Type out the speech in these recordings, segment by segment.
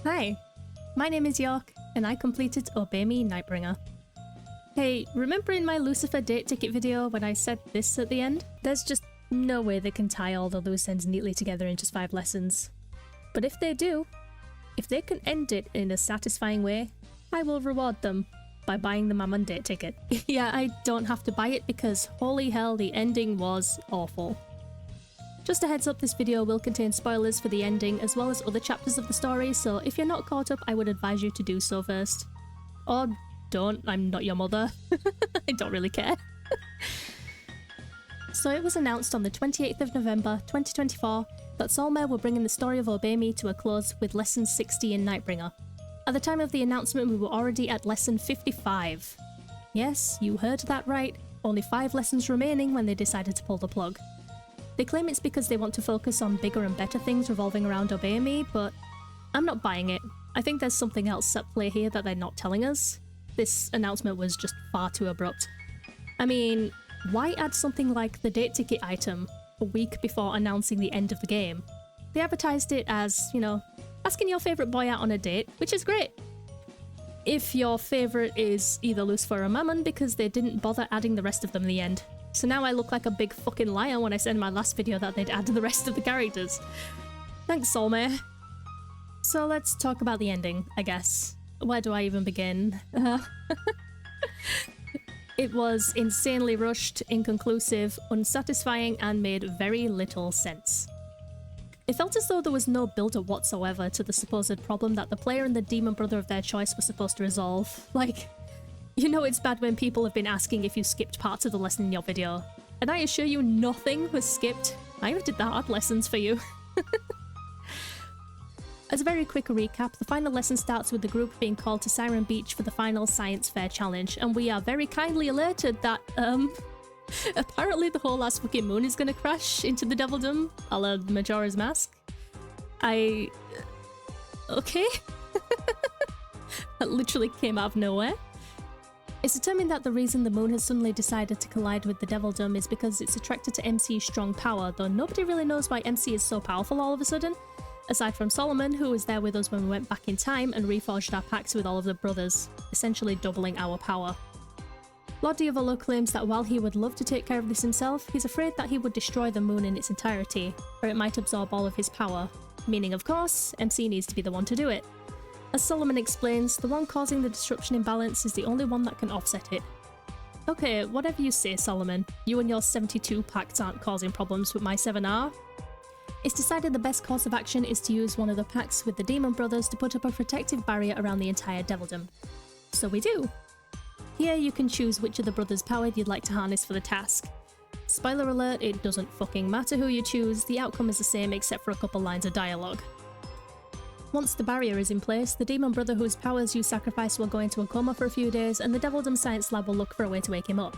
Hi, my name is York, and I completed Otome Nightbringer. Hey, remember in my Lucifer date ticket video when I said this at the end? There's just no way they can tie all the loose ends neatly together in just 5 lessons. But if they do, if they can end it in a satisfying way, I will reward them by buying the Mammon date ticket. Yeah, I don't have to buy it because holy hell, the ending was awful. Just a heads up, this video will contain spoilers for the ending as well as other chapters of the story, so if you're not caught up, I would advise you to do so first. Or don't, I'm not your mother. I don't really care. So it was announced on the 28th of November 2024 that Solmare were bringing the story of Otome to a close with lesson 60 in Nightbringer. At the time of the announcement, we were already at lesson 55. Yes, you heard that right, only 5 lessons remaining when they decided to pull the plug. They claim it's because they want to focus on bigger and better things revolving around Otome, but I'm not buying it. I think there's something else at play here that they're not telling us. This announcement was just far too abrupt. I mean, why add something like the date ticket item a week before announcing the end of the game? They advertised it as, you know, asking your favourite boy out on a date, which is great. If your favourite is either Lucifer or Mammon, because they didn't bother adding the rest of them in the end. So now I look like a big fucking liar when I said in my last video that they'd add the rest of the characters. Thanks, Solmare. So let's talk about the ending, I guess. Where do I even begin? It was insanely rushed, inconclusive, unsatisfying, and made very little sense. It felt as though there was no build-up whatsoever to the supposed problem that the player and the demon brother of their choice were supposed to resolve. Like, you know it's bad when people have been asking if you skipped parts of the lesson in your video. And I assure you nothing was skipped. I even did the hard lessons for you. As a very quick recap, the final lesson starts with the group being called to Siren Beach for the final science fair challenge, and we are very kindly alerted that, apparently the whole ass fucking moon is gonna crash into the Devildom, a la Majora's Mask. Okay? That literally came out of nowhere. It's determined that the reason the moon has suddenly decided to collide with the Devildom is because it's attracted to MC's strong power, though nobody really knows why MC is so powerful all of a sudden, aside from Solomon, who was there with us when we went back in time and reforged our pacts with all of the brothers, essentially doubling our power. Lord Diavolo claims that while he would love to take care of this himself, he's afraid that he would destroy the moon in its entirety, or it might absorb all of his power, meaning of course, MC needs to be the one to do it. As Solomon explains, the one causing the disruption imbalance is the only one that can offset it. Okay, whatever you say, Solomon, you and your 72 pacts aren't causing problems, but my 7 are. It's decided the best course of action is to use one of the pacts with the Demon Brothers to put up a protective barrier around the entire Devildom. So we do. Here you can choose which of the brothers' power you'd like to harness for the task. Spoiler alert, it doesn't fucking matter who you choose, the outcome is the same except for a couple lines of dialogue. Once the barrier is in place, the demon brother whose powers you sacrifice will go into a coma for a few days, and the Devildom Science Lab will look for a way to wake him up.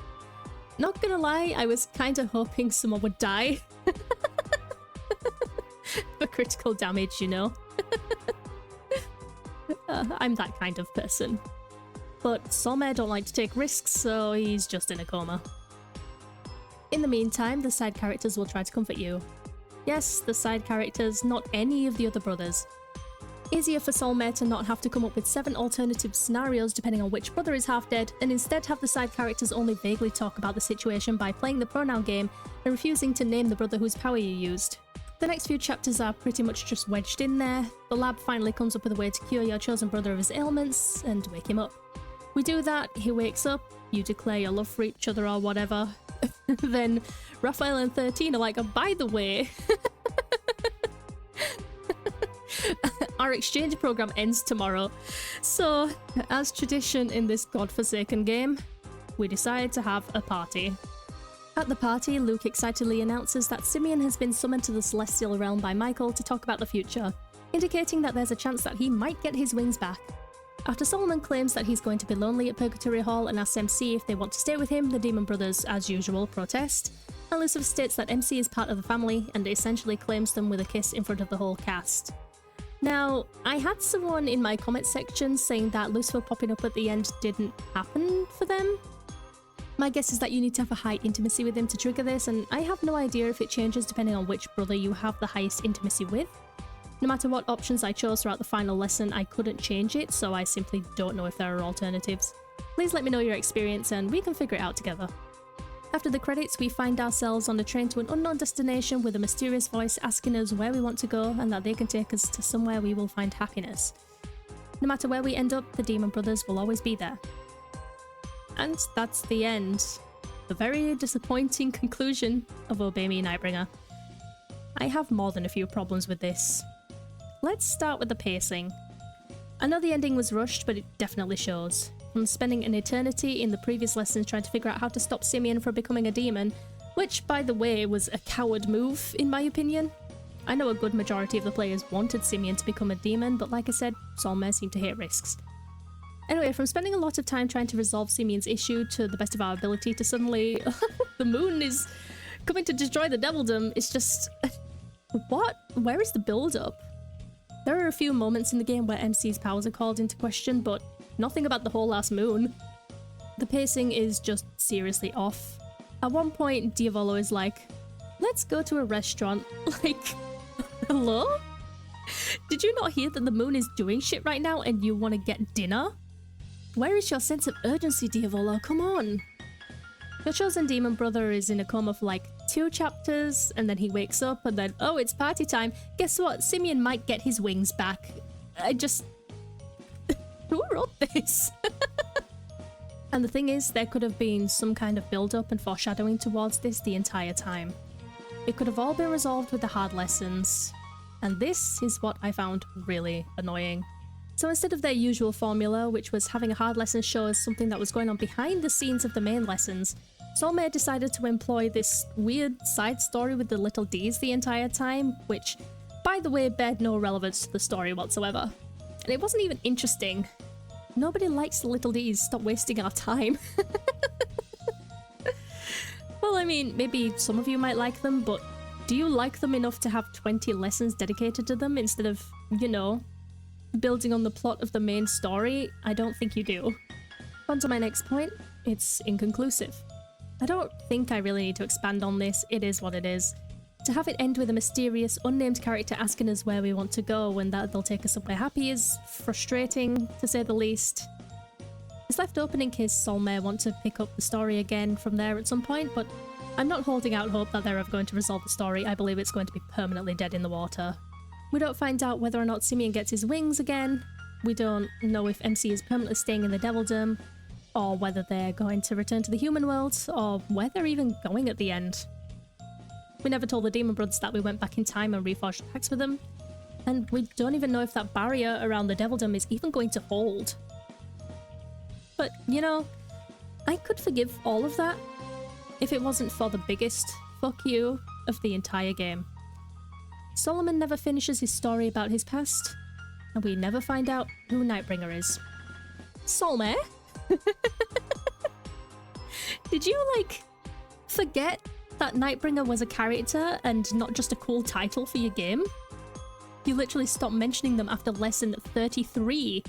Not gonna lie, I was kinda hoping someone would die. For critical damage, you know. I'm that kind of person. But Solmare don't like to take risks, so he's just in a coma. In the meantime, the side characters will try to comfort you. Yes, the side characters, not any of the other brothers. Easier for Solmare to not have to come up with 7 alternative scenarios depending on which brother is half dead, and instead have the side characters only vaguely talk about the situation by playing the pronoun game and refusing to name the brother whose power you used. The next few chapters are pretty much just wedged in there. The lab finally comes up with a way to cure your chosen brother of his ailments and wake him up. We do that, he wakes up, you declare your love for each other or whatever. Then Raphael and 13 are like, oh, by the way, our exchange program ends tomorrow. So, as tradition in this godforsaken game, we decide to have a party. At the party, Luke excitedly announces that Simeon has been summoned to the Celestial Realm by Michael to talk about the future, indicating that there's a chance that he might get his wings back. After Solomon claims that he's going to be lonely at Purgatory Hall and asks MC if they want to stay with him, the Demon Brothers, as usual, protest, and Lucifer states that MC is part of the family and essentially claims them with a kiss in front of the whole cast. Now, I had someone in my comment section saying that Lucifer popping up at the end didn't happen for them. My guess is that you need to have a high intimacy with him to trigger this, and I have no idea if it changes depending on which brother you have the highest intimacy with. No matter what options I chose throughout the final lesson, I couldn't change it, so I simply don't know if there are alternatives. Please let me know your experience and we can figure it out together. After the credits, we find ourselves on a train to an unknown destination with a mysterious voice asking us where we want to go and that they can take us to somewhere we will find happiness. No matter where we end up, the Demon Brothers will always be there. And that's the end. The very disappointing conclusion of Obey Me Nightbringer. I have more than a few problems with this. Let's start with the pacing. I know the ending was rushed, but it definitely shows. From spending an eternity in the previous lessons trying to figure out how to stop Simeon from becoming a demon, which, by the way, was a coward move, in my opinion. I know a good majority of the players wanted Simeon to become a demon, but like I said, Solmare seemed to hate risks. Anyway, from spending a lot of time trying to resolve Simeon's issue to the best of our ability to suddenly the moon is coming to destroy the Devildom, it's just... what? Where is the build-up? There are a few moments in the game where MC's powers are called into question, but nothing about the whole last moon. The pacing is just seriously off. At one point, Diavolo is like, let's go to a restaurant. Like, hello? Did you not hear that the moon is doing shit right now and you want to get dinner? Where is your sense of urgency, Diavolo? Come on. Your chosen demon brother is in a coma for like 2 chapters, and then he wakes up and then, oh, it's party time. Guess what? Simeon might get his wings back. I just... Who wrote this? And the thing is, there could have been some kind of build-up and foreshadowing towards this the entire time. It could have all been resolved with the hard lessons. And this is what I found really annoying. So instead of their usual formula, which was having a hard lesson show us something that was going on behind the scenes of the main lessons, Solmare decided to employ this weird side story with the little Ds the entire time, which, by the way, bared no relevance to the story whatsoever. And it wasn't even interesting. Nobody likes the little Ds, stop wasting our time. Well, I mean, maybe some of you might like them, but do you like them enough to have 20 lessons dedicated to them instead of, you know, building on the plot of the main story? I don't think you do. On to my next point, it's inconclusive. I don't think I really need to expand on this, it is what it is. To have it end with a mysterious, unnamed character asking us where we want to go and that they'll take us somewhere happy is frustrating, to say the least. It's left open in case Solmare want to pick up the story again from there at some point, but I'm not holding out hope that they're ever going to resolve the story. I believe it's going to be permanently dead in the water. We don't find out whether or not Simeon gets his wings again. We don't know if MC is permanently staying in the Devildom, or whether they're going to return to the human world, or where they're even going at the end. We never told the Demon Brothers that we went back in time and reforged pacts with them, and we don't even know if that barrier around the Devildom is even going to hold. But, you know, I could forgive all of that if it wasn't for the biggest fuck you of the entire game. Solomon never finishes his story about his past, and we never find out who Nightbringer is. Solmare? Did you, like, forget that Nightbringer was a character and not just a cool title for your game? You literally stopped mentioning them after lesson 33.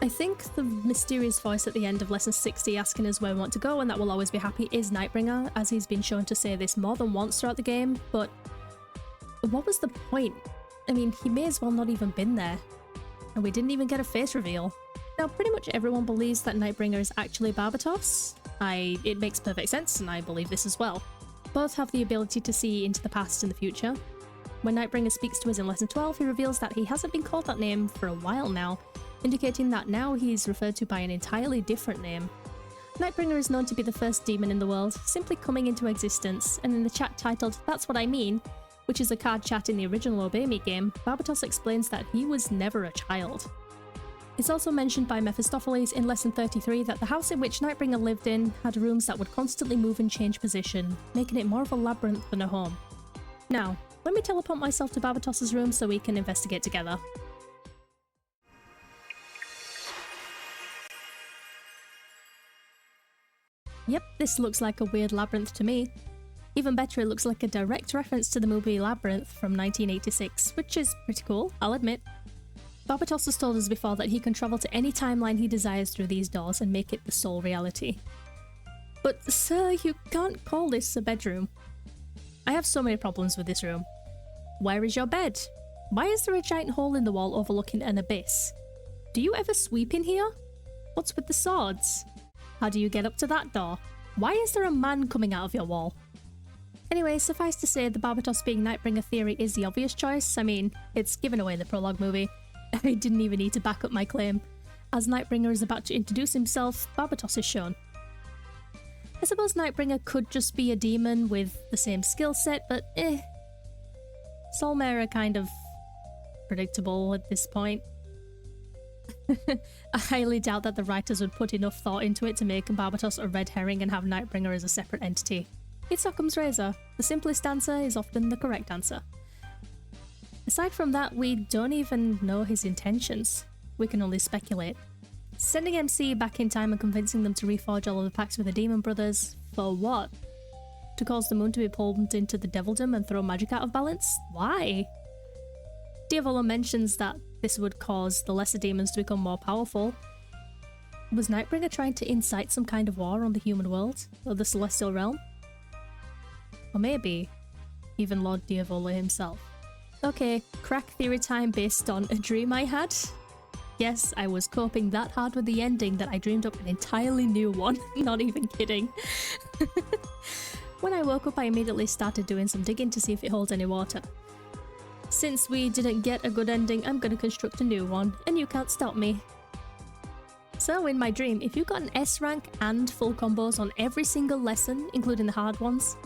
I think the mysterious voice at the end of lesson 60 asking us where we want to go and that we'll always be happy is Nightbringer, as he's been shown to say this more than once throughout the game, but what was the point? I mean, he may as well not even been there. And we didn't even get a face reveal. Now, pretty much everyone believes that Nightbringer is actually Barbatos. It makes perfect sense, and I believe this as well. Both have the ability to see into the past and the future. When Nightbringer speaks to us in lesson 12, he reveals that he hasn't been called that name for a while now, indicating that now he's referred to by an entirely different name. Nightbringer is known to be the first demon in the world, simply coming into existence, and in the chat titled That's What I Mean, which is a card chat in the original Obey Me game, Barbatos explains that he was never a child. It's also mentioned by Mephistopheles in lesson 33 that the house in which Nightbringer lived in had rooms that would constantly move and change position, making it more of a labyrinth than a home. Now, let me teleport myself to Barbatos's room so we can investigate together. Yep, this looks like a weird labyrinth to me. Even better, it looks like a direct reference to the movie Labyrinth from 1986, which is pretty cool, I'll admit. Barbatos has told us before that he can travel to any timeline he desires through these doors and make it the sole reality. But sir, you can't call this a bedroom. I have so many problems with this room. Where is your bed? Why is there a giant hole in the wall overlooking an abyss? Do you ever sweep in here? What's with the swords? How do you get up to that door? Why is there a man coming out of your wall? Anyway, suffice to say, the Barbatos being Nightbringer theory is the obvious choice. I mean, it's given away in the prologue movie. I didn't even need to back up my claim. As Nightbringer is about to introduce himself, Barbatos is shown. I suppose Nightbringer could just be a demon with the same skill set, but Soulmare are kind of predictable at this point. I highly doubt that the writers would put enough thought into it to make Barbatos a red herring and have Nightbringer as a separate entity. It's Occam's razor. The simplest answer is often the correct answer. Aside from that, we don't even know his intentions. We can only speculate. Sending MC back in time and convincing them to reforge all of the pacts with the Demon Brothers, for what? To cause the moon to be pulled into the Devildom and throw magic out of balance? Why? Diavolo mentions that this would cause the lesser demons to become more powerful. Was Nightbringer trying to incite some kind of war on the human world, or the celestial realm? Or maybe even Lord Diavolo himself. Okay, crack theory time based on a dream I had. Yes, I was coping that hard with the ending that I dreamed up an entirely new one. Not even kidding. When I woke up, I immediately started doing some digging to see if it holds any water. Since we didn't get a good ending, I'm gonna construct a new one, and you can't stop me. So in my dream, if you got an S rank and full combos on every single lesson, including the hard ones,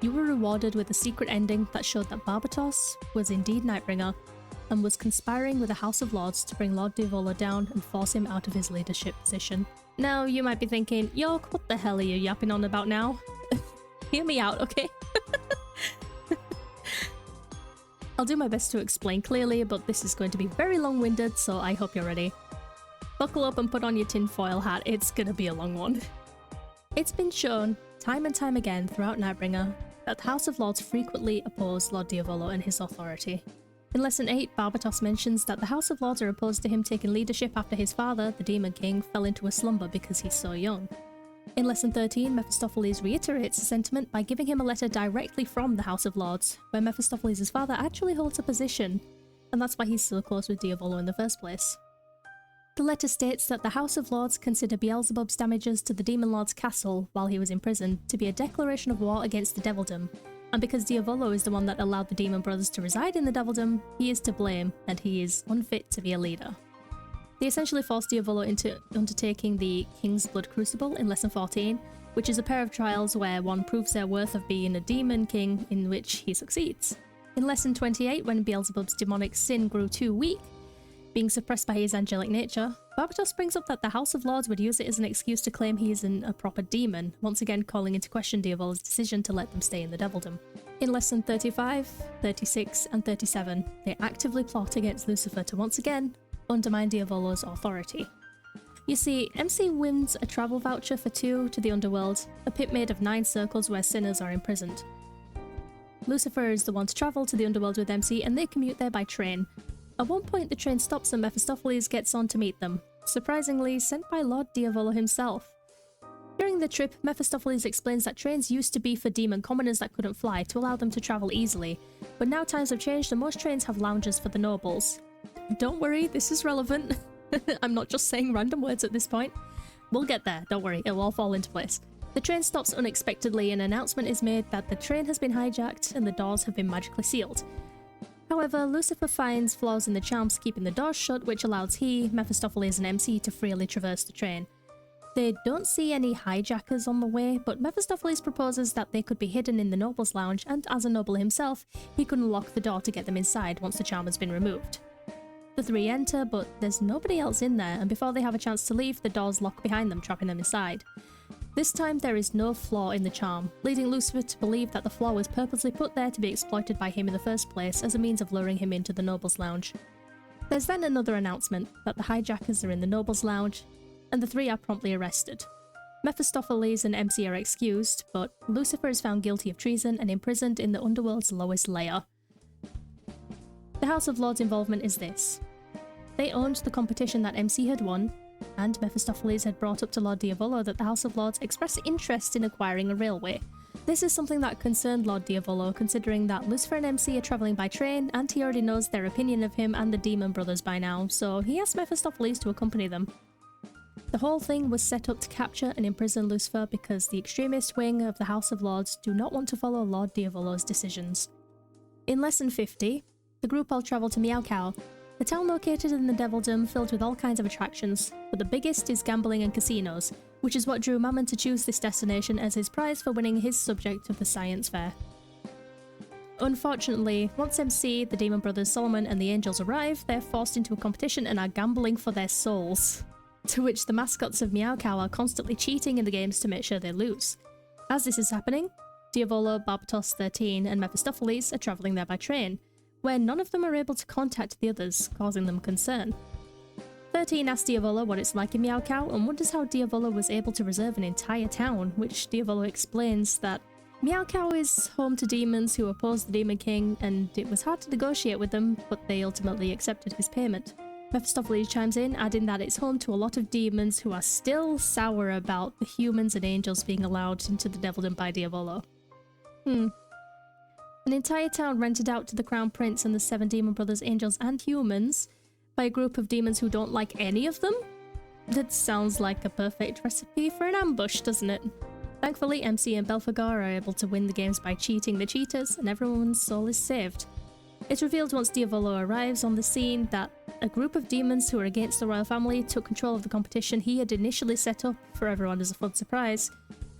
you were rewarded with a secret ending that showed that Barbatos was indeed Nightbringer, and was conspiring with the House of Lords to bring Lord Diavolo down and force him out of his leadership position. Now, you might be thinking, York, what the hell are you yapping on about now? Hear me out, okay? I'll do my best to explain clearly, but this is going to be very long-winded, so I hope you're ready. Buckle up and put on your tinfoil hat, it's gonna be a long one. It's been shown, time and time again throughout Nightbringer, that the House of Lords frequently oppose Lord Diavolo and his authority. In Lesson 8, Barbatos mentions that the House of Lords are opposed to him taking leadership after his father, the Demon King, fell into a slumber because he's so young. In Lesson 13, Mephistopheles reiterates the sentiment by giving him a letter directly from the House of Lords, where Mephistopheles' father actually holds a position, and that's why he's so close with Diavolo in the first place. The letter states that the House of Lords consider Beelzebub's damages to the Demon Lord's castle while he was in prison to be a declaration of war against the Devildom, and because Diavolo is the one that allowed the Demon Brothers to reside in the Devildom, he is to blame and he is unfit to be a leader. They essentially forced Diavolo into undertaking the King's Blood Crucible in Lesson 14, which is a pair of trials where one proves their worth of being a Demon King, in which he succeeds. In Lesson 28, when Beelzebub's demonic sin grew too weak, being suppressed by his angelic nature, Barbatos brings up that the House of Lords would use it as an excuse to claim he isn't a proper demon, once again calling into question Diavolo's decision to let them stay in the Devildom. In Lesson 35, 36, and 37, they actively plot against Lucifer to once again undermine Diavolo's authority. You see, MC wins a travel voucher for 2 to the underworld, a pit made of 9 circles where sinners are imprisoned. Lucifer is the one to travel to the underworld with MC, and they commute there by train. At one point, the train stops and Mephistopheles gets on to meet them, surprisingly sent by Lord Diavolo himself. During the trip, Mephistopheles explains that trains used to be for demon commoners that couldn't fly to allow them to travel easily, but now times have changed and most trains have lounges for the nobles. Don't worry, this is relevant. I'm not just saying random words at this point. We'll get there, don't worry, it'll all fall into place. The train stops unexpectedly and an announcement is made that the train has been hijacked and the doors have been magically sealed. However, Lucifer finds flaws in the charms keeping the doors shut, which allows he, Mephistopheles, and MC to freely traverse the train. They don't see any hijackers on the way, but Mephistopheles proposes that they could be hidden in the Noble's Lounge, and as a noble himself, he can unlock the door to get them inside once the charm has been removed. The 3 enter, but there's nobody else in there, and before they have a chance to leave, the doors lock behind them, trapping them inside. This time there is no flaw in the charm, leading Lucifer to believe that the flaw was purposely put there to be exploited by him in the first place as a means of luring him into the Noble's Lounge. There's then another announcement that the hijackers are in the Noble's Lounge, and the 3 are promptly arrested. Mephistopheles and MC are excused, but Lucifer is found guilty of treason and imprisoned in the underworld's lowest layer. The House of Lords' involvement is this. They owned the competition that MC had won, and Mephistopheles had brought up to Lord Diavolo that the House of Lords expressed interest in acquiring a railway, This is something that concerned Lord Diavolo, considering that Lucifer and MC are travelling by train, and he already knows their opinion of him and the Demon Brothers by now, so he asked Mephistopheles to accompany them. The whole thing was set up to capture and imprison Lucifer because the extremist wing of the House of Lords do not want to follow Lord Diavolo's decisions. In Lesson 50, the group all travel to Meowcow, a town located in the Devildom filled with all kinds of attractions, but the biggest is gambling and casinos, which is what drew Mammon to choose this destination as his prize for winning his subject of the science fair. Unfortunately, once MC, the Demon Brothers Solomon and the Angels arrive, they're forced into a competition and are gambling for their souls, to which the mascots of Meowcow are constantly cheating in the games to make sure they lose. As this is happening, Diavolo, Barbatos 13 and Mephistopheles are travelling there by train, where none of them are able to contact the others, causing them concern. 13 asks Diavolo what it's like in Meowcow and wonders how Diavolo was able to reserve an entire town, which Diavolo explains that Meowcow is home to demons who oppose the Demon King, and it was hard to negotiate with them, but they ultimately accepted his payment. Mephistopheles chimes in, adding that it's home to a lot of demons who are still sour about the humans and angels being allowed into the Devildom by Diavolo. An entire town rented out to the Crown Prince and the 7 Demon Brothers, angels and humans by a group of demons who don't like any of them? That sounds like a perfect recipe for an ambush, doesn't it? Thankfully, MC and Belphegor are able to win the games by cheating the cheaters, and everyone's soul is saved. It's revealed once Diavolo arrives on the scene that a group of demons who are against the royal family took control of the competition he had initially set up for everyone as a fun surprise,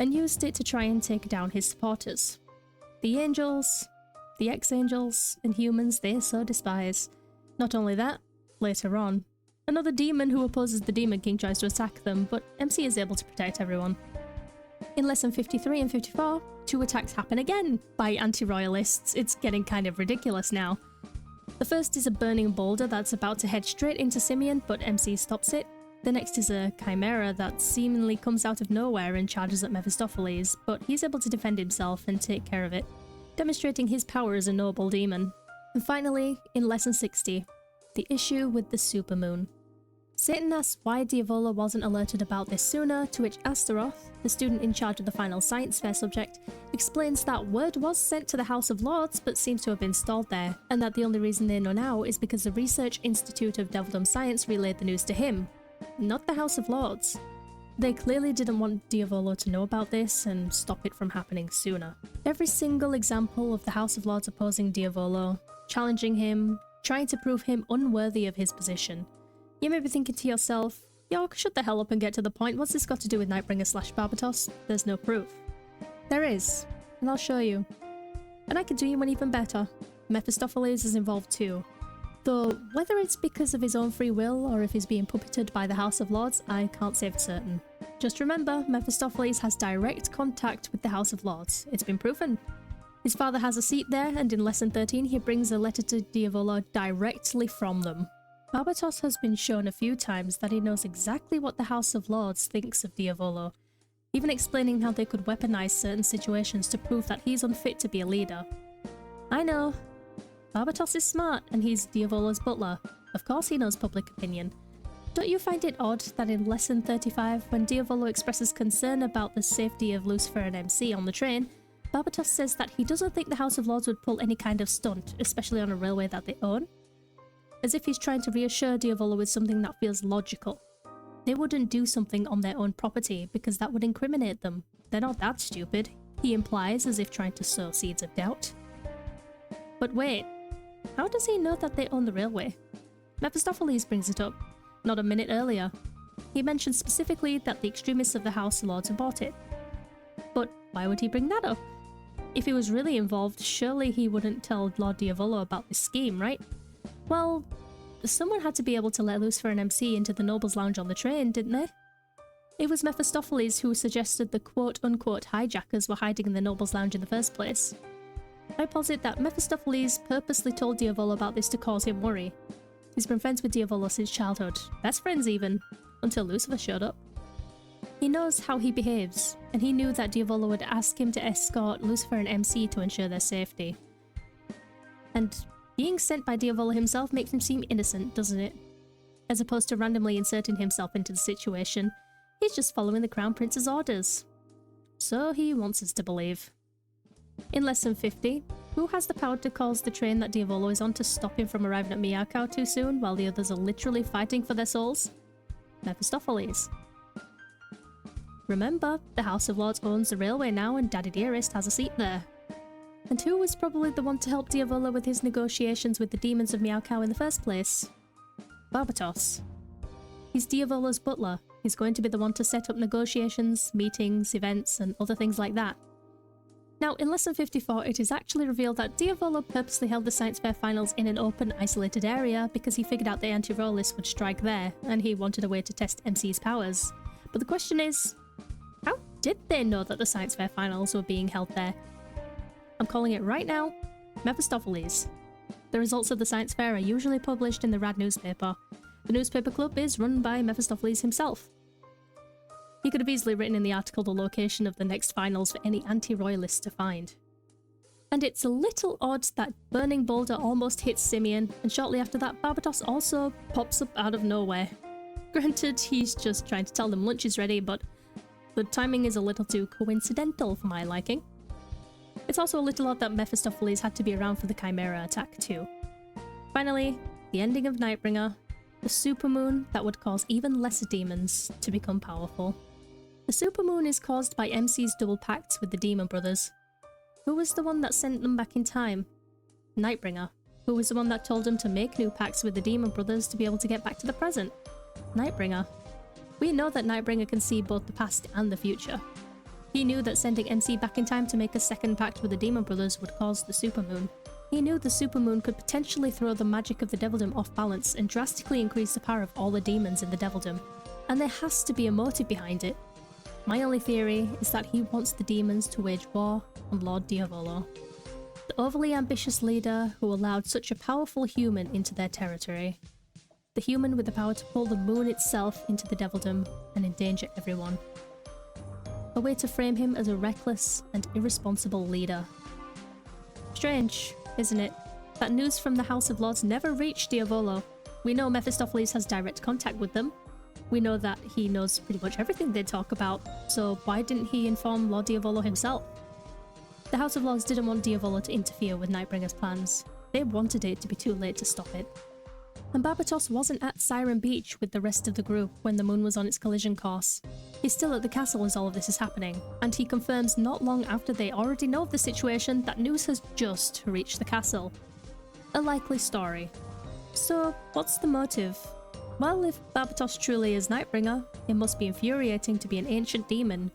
and used it to try and take down his supporters. The angels, the ex-angels, and humans they so despise. Not only that, later on, another demon who opposes the Demon King tries to attack them, but MC is able to protect everyone. In Lesson 53 and 54, 2 attacks happen again by anti-royalists. It's getting kind of ridiculous now. The first is a burning boulder that's about to head straight into Simeon, but MC stops it. The next is a chimera that seemingly comes out of nowhere and charges at Mephistopheles, but he's able to defend himself and take care of it, demonstrating his power as a noble demon. And finally, in Lesson 60, the issue with the supermoon. Satan asks why Diavolo wasn't alerted about this sooner, to which Astaroth, the student in charge of the final science fair subject, explains that word was sent to the House of Lords but seems to have been stalled there, and that the only reason they know now is because the Research Institute of Devildom Science relayed the news to him, not the House of Lords. They clearly didn't want Diavolo to know about this and stop it from happening sooner. Every single example of the House of Lords opposing Diavolo, challenging him, trying to prove him unworthy of his position. You may be thinking to yourself, yo, shut the hell up and get to the point, what's this got to do with Nightbringer / Barbatos? There's no proof. There is, and I'll show you. And I can do you one even better. Mephistopheles is involved too. Though, whether it's because of his own free will or if he's being puppeted by the House of Lords, I can't say for certain. Just remember, Mephistopheles has direct contact with the House of Lords. It's been proven. His father has a seat there, and in Lesson 13 he brings a letter to Diavolo directly from them. Barbatos has been shown a few times that he knows exactly what the House of Lords thinks of Diavolo, even explaining how they could weaponize certain situations to prove that he's unfit to be a leader. I know. Barbatos is smart, and he's Diavolo's butler. Of course he knows public opinion. Don't you find it odd that in Lesson 35, when Diavolo expresses concern about the safety of Lucifer and MC on the train, Barbatos says that he doesn't think the House of Lords would pull any kind of stunt, especially on a railway that they own? As if he's trying to reassure Diavolo with something that feels logical. They wouldn't do something on their own property because that would incriminate them. They're not that stupid, he implies, as if trying to sow seeds of doubt. But wait, how does he know that they own the railway? Mephistopheles brings it up, not a minute earlier. He mentions specifically that the extremists of the House of Lords have bought it. But why would he bring that up? If he was really involved, surely he wouldn't tell Lord Diavolo about this scheme, right? Well, someone had to be able to let Lucifer and MC into the Nobles' Lounge on the train, didn't they? It was Mephistopheles who suggested the quote-unquote hijackers were hiding in the Nobles' Lounge in the first place. I posit that Mephistopheles purposely told Diavolo about this to cause him worry. He's been friends with Diavolo since childhood, best friends even, until Lucifer showed up. He knows how he behaves, and he knew that Diavolo would ask him to escort Lucifer and MC to ensure their safety. And being sent by Diavolo himself makes him seem innocent, doesn't it? As opposed to randomly inserting himself into the situation, he's just following the Crown Prince's orders. So he wants us to believe. In Lesson 50, who has the power to cause the train that Diavolo is on to stop him from arriving at Miyako too soon while the others are literally fighting for their souls? Mephistopheles. Remember, the House of Lords owns the railway now and Daddy Dearest has a seat there. And who was probably the one to help Diavolo with his negotiations with the demons of Miyako in the first place? Barbatos. He's Diavolo's butler. He's going to be the one to set up negotiations, meetings, events, and other things like that. Now, in Lesson 54, it is actually revealed that Diavolo purposely held the Science Fair finals in an open, isolated area because he figured out the anti-royalists would strike there, and he wanted a way to test MC's powers. But the question is, how did they know that the Science Fair finals were being held there? I'm calling it right now, Mephistopheles. The results of the Science Fair are usually published in the Rad newspaper. The newspaper club is run by Mephistopheles himself. He could have easily written in the article the location of the next finals for any anti-royalists to find. And it's a little odd that Burning Boulder almost hits Simeon, and shortly after that Barbatos also pops up out of nowhere. Granted, he's just trying to tell them lunch is ready, but the timing is a little too coincidental for my liking. It's also a little odd that Mephistopheles had to be around for the Chimera attack too. Finally, the ending of Nightbringer, the supermoon that would cause even lesser demons to become powerful. The supermoon is caused by MC's double pacts with the Demon Brothers. Who was the one that sent them back in time? Nightbringer. Who was the one that told him to make new pacts with the Demon Brothers to be able to get back to the present? Nightbringer. We know that Nightbringer can see both the past and the future. He knew that sending MC back in time to make a second pact with the Demon Brothers would cause the supermoon. He knew the supermoon could potentially throw the magic of the Devildom off balance and drastically increase the power of all the demons in the Devildom. And there has to be a motive behind it. My only theory is that he wants the demons to wage war on Lord Diavolo, the overly ambitious leader who allowed such a powerful human into their territory. The human with the power to pull the moon itself into the Devildom and endanger everyone. A way to frame him as a reckless and irresponsible leader. Strange, isn't it, that news from the House of Lords never reached Diavolo. We know Mephistopheles has direct contact with them. We know that he knows pretty much everything they talk about, so why didn't he inform Lord Diavolo himself? The House of Lords didn't want Diavolo to interfere with Nightbringer's plans. They wanted it to be too late to stop it. And Barbatos wasn't at Siren Beach with the rest of the group when the moon was on its collision course. He's still at the castle as all of this is happening, and he confirms not long after they already know of the situation that news has just reached the castle. A likely story. So, what's the motive? Well, if Barbatos truly is Nightbringer, it must be infuriating to be an ancient demon,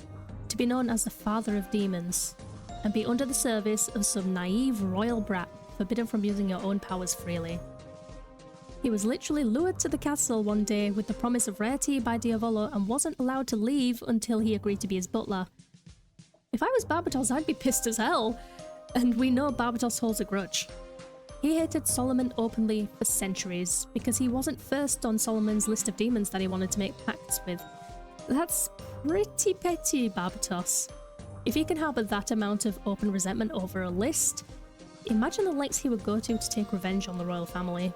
to be known as the father of demons, and be under the service of some naive royal brat forbidden from using your own powers freely. He was literally lured to the castle one day with the promise of rare tea by Diavolo and wasn't allowed to leave until he agreed to be his butler. If I was Barbatos, I'd be pissed as hell, and we know Barbatos holds a grudge. He hated Solomon openly for centuries because he wasn't first on Solomon's list of demons that he wanted to make pacts with. That's pretty petty, Barbatos. If he can harbour that amount of open resentment over a list, imagine the lengths he would go to take revenge on the royal family.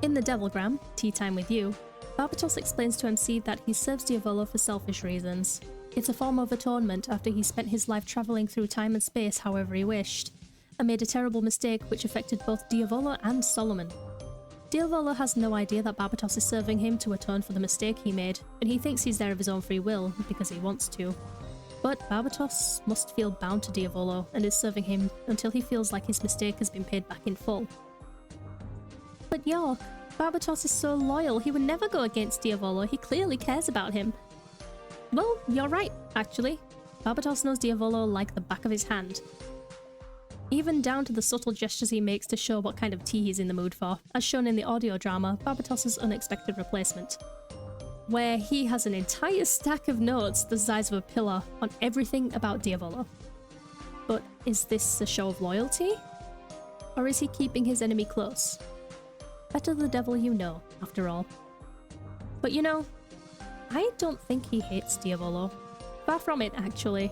In the Devilgram, Tea Time With You, Barbatos explains to MC that he serves Diavolo for selfish reasons. It's a form of atonement after he spent his life travelling through time and space however he wished, and made a terrible mistake which affected both Diavolo and Solomon. Diavolo has no idea that Barbatos is serving him to atone for the mistake he made, and he thinks he's there of his own free will because he wants to. But Barbatos must feel bound to Diavolo and is serving him until he feels like his mistake has been paid back in full. But York, Barbatos is so loyal, he would never go against Diavolo, he clearly cares about him. Well, you're right, actually. Barbatos knows Diavolo like the back of his hand. Even down to the subtle gestures he makes to show what kind of tea he's in the mood for, as shown in the audio drama Barbatos' Unexpected Replacement, where he has an entire stack of notes the size of a pillar on everything about Diavolo. But is this a show of loyalty? Or is he keeping his enemy close? Better the devil you know, after all. But you know, I don't think he hates Diavolo. Far from it, actually.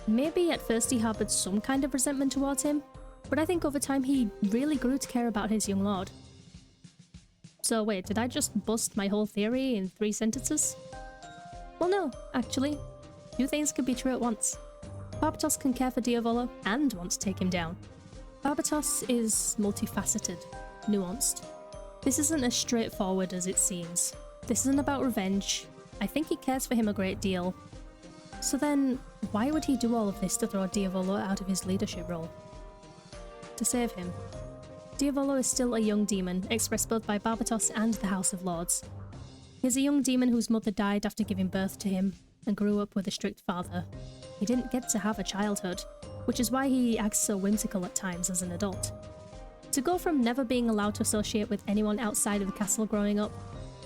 Maybe at first he harboured some kind of resentment towards him, but I think over time he really grew to care about his young lord. So wait, did I just bust my whole theory in 3 sentences? Well no, actually. 2 things could be true at once. Barbatos can care for Diavolo and want to take him down. Barbatos is multifaceted, nuanced. This isn't as straightforward as it seems. This isn't about revenge. I think he cares for him a great deal. So then, why would he do all of this to throw Diavolo out of his leadership role? To save him. Diavolo is still a young demon, expressed both by Barbatos and the House of Lords. He is a young demon whose mother died after giving birth to him, and grew up with a strict father. He didn't get to have a childhood, which is why he acts so whimsical at times as an adult. To go from never being allowed to associate with anyone outside of the castle growing up,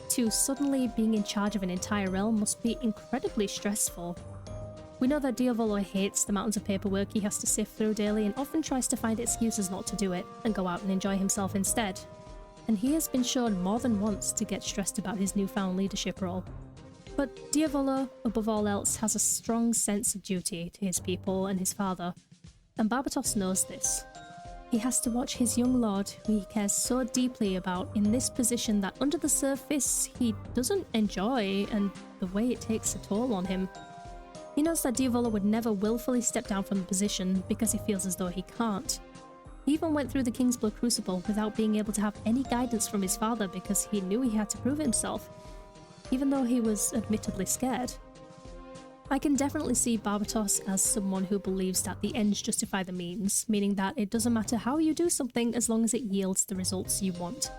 to suddenly being in charge of an entire realm must be incredibly stressful. We know that Diavolo hates the mountains of paperwork he has to sift through daily and often tries to find excuses not to do it and go out and enjoy himself instead. And he has been shown more than once to get stressed about his newfound leadership role. But Diavolo, above all else, has a strong sense of duty to his people and his father, and Barbatos knows this. He has to watch his young lord, who he cares so deeply about, in this position that under the surface he doesn't enjoy, and the way it takes a toll on him. He knows that Diavolo would never willfully step down from the position because he feels as though he can't. He even went through the King's Blood Crucible without being able to have any guidance from his father because he knew he had to prove himself, even though he was admittedly scared. I can definitely see Barbatos as someone who believes that the ends justify the means, meaning that it doesn't matter how you do something as long as it yields the results you want.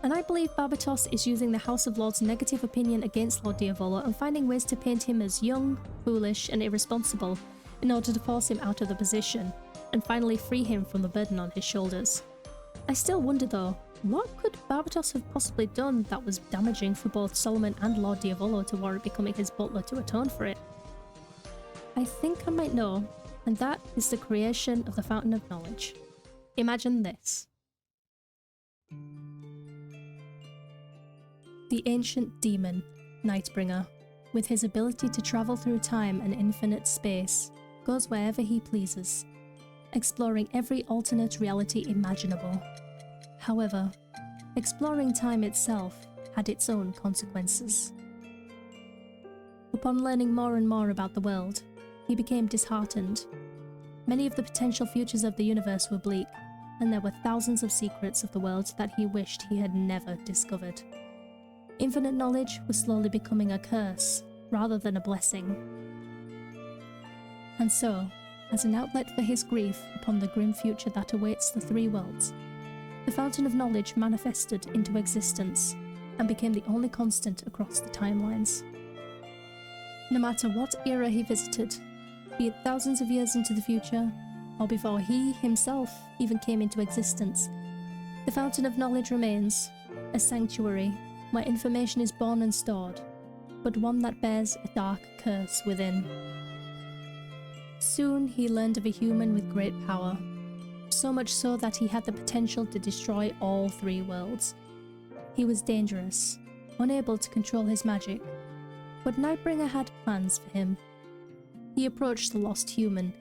And I believe Barbatos is using the House of Lords' negative opinion against Lord Diavolo and finding ways to paint him as young, foolish, and irresponsible in order to force him out of the position, and finally free him from the burden on his shoulders. I still wonder though, what could Barbatos have possibly done that was damaging for both Solomon and Lord Diavolo to warrant becoming his butler to atone for it? I think I might know, and that is the creation of the Fountain of Knowledge. Imagine this. The ancient demon, Nightbringer, with his ability to travel through time and infinite space, goes wherever he pleases, exploring every alternate reality imaginable. However, exploring time itself had its own consequences. Upon learning more and more about the world, he became disheartened. Many of the potential futures of the universe were bleak, and there were thousands of secrets of the world that he wished he had never discovered. Infinite knowledge was slowly becoming a curse, rather than a blessing. And so, as an outlet for his grief upon the grim future that awaits the three worlds, the Fountain of Knowledge manifested into existence and became the only constant across the timelines. No matter what era he visited, be it thousands of years into the future, or before he himself even came into existence, the Fountain of Knowledge remains a sanctuary where information is born and stored, but one that bears a dark curse within. Soon he learned of a human with great power, so much so that he had the potential to destroy all three worlds. He was dangerous, unable to control his magic, but Nightbringer had plans for him. He approached the lost human,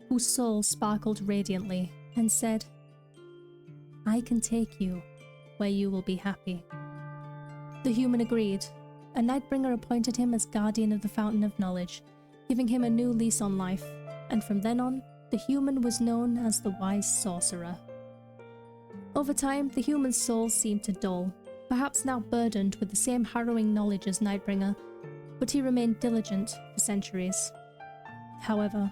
whose soul sparkled radiantly, and said, "I can take you where you will be happy." The human agreed, and Nightbringer appointed him as guardian of the Fountain of Knowledge, giving him a new lease on life, and from then on, the human was known as the Wise Sorcerer. Over time, the human's soul seemed to dull, perhaps now burdened with the same harrowing knowledge as Nightbringer, but he remained diligent for centuries. However,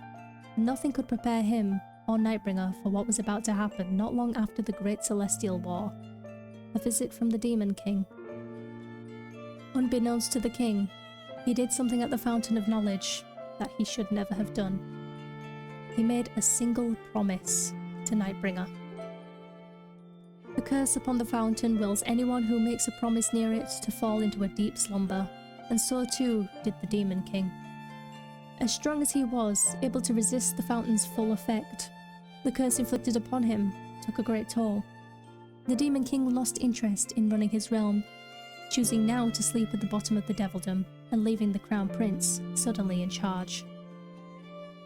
nothing could prepare him or Nightbringer for what was about to happen not long after the Great Celestial War, a visit from the Demon King. Unbeknownst to the king, he did something at the Fountain of Knowledge that he should never have done. He made a single promise to Nightbringer. The curse upon the fountain wills anyone who makes a promise near it to fall into a deep slumber, and so too did the Demon King. As strong as he was, able to resist the fountain's full effect, the curse inflicted upon him took a great toll. The Demon King lost interest in running his realm, choosing now to sleep at the bottom of the Devildom and leaving the Crown Prince suddenly in charge.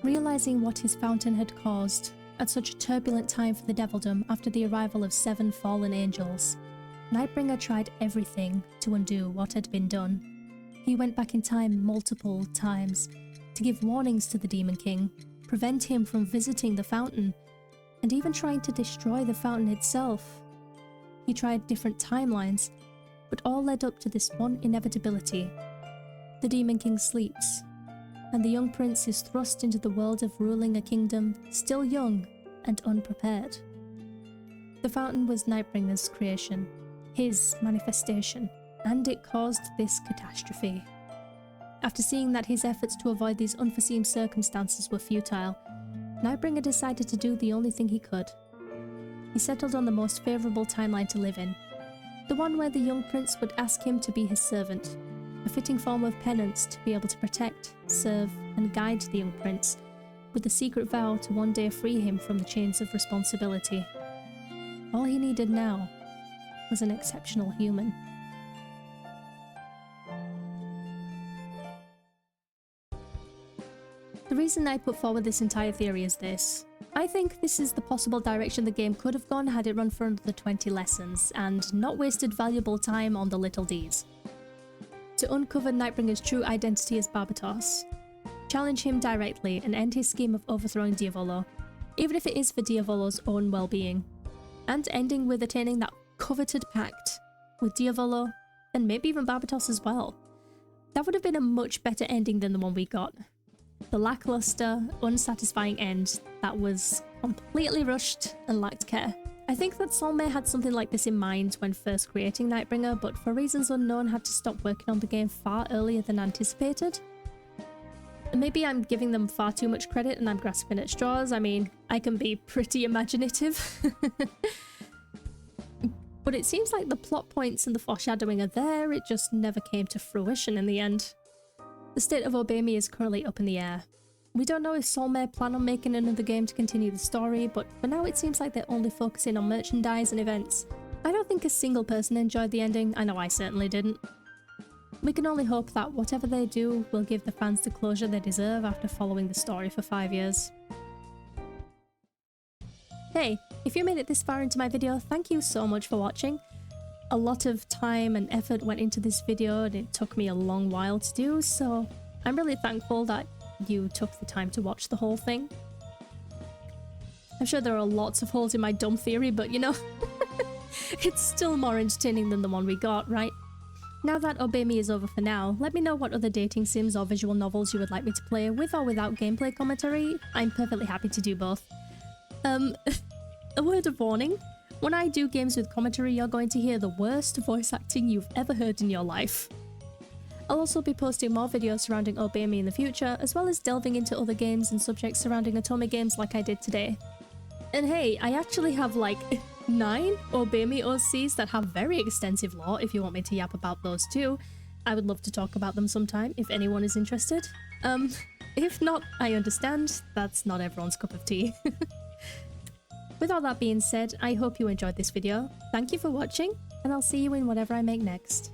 Realizing what his fountain had caused, at such a turbulent time for the Devildom after the arrival of 7 fallen angels, Nightbringer tried everything to undo what had been done. He went back in time multiple times to give warnings to the Demon King, prevent him from visiting the fountain, and even trying to destroy the fountain itself. He tried different timelines, but all led up to this one inevitability. The Demon King sleeps, and the young prince is thrust into the world of ruling a kingdom still young and unprepared. The fountain was Nightbringer's creation, his manifestation, and it caused this catastrophe. After seeing that his efforts to avoid these unforeseen circumstances were futile, Nightbringer decided to do the only thing he could. He settled on the most favourable timeline to live in, the one where the young prince would ask him to be his servant, a fitting form of penance to be able to protect, serve, and guide the young prince, with the secret vow to one day free him from the chains of responsibility. All he needed now was an exceptional human. The reason I put forward this entire theory is this. I think this is the possible direction the game could have gone had it run for another 20 lessons, and not wasted valuable time on the little Ds. To uncover Nightbringer's true identity as Barbatos, challenge him directly and end his scheme of overthrowing Diavolo, even if it is for Diavolo's own well-being, and ending with attaining that coveted pact with Diavolo, and maybe even Barbatos as well. That would have been a much better ending than the one we got. The lackluster, unsatisfying end that was completely rushed and lacked care. I think that Solmay had something like this in mind when first creating Nightbringer, but for reasons unknown had to stop working on the game far earlier than anticipated. Maybe I'm giving them far too much credit and I'm grasping at straws. I mean, I can be pretty imaginative. But it seems like the plot points and the foreshadowing are there, it just never came to fruition in the end. The state of Otome is currently up in the air. We don't know if Solmay plan on making another game to continue the story, but for now it seems like they're only focusing on merchandise and events. I don't think a single person enjoyed the ending, I know I certainly didn't. We can only hope that whatever they do will give the fans the closure they deserve after following the story for 5 years. Hey, if you made it this far into my video, thank you so much for watching. A lot of time and effort went into this video and it took me a long while to do, so I'm really thankful that you took the time to watch the whole thing. I'm sure there are lots of holes in my dumb theory, but you know, it's still more entertaining than the one we got, right? Now that Otome is over for now, let me know what other dating sims or visual novels you would like me to play with or without gameplay commentary. I'm perfectly happy to do both. A word of warning. When I do games with commentary, you're going to hear the worst voice acting you've ever heard in your life. I'll also be posting more videos surrounding Otome in the future, as well as delving into other games and subjects surrounding Otome games like I did today. And hey, I actually have like 9 Otome OCs that have very extensive lore if you want me to yap about those too. I would love to talk about them sometime if anyone is interested. If not, I understand, that's not everyone's cup of tea. With all that being said, I hope you enjoyed this video. Thank you for watching, and I'll see you in whatever I make next.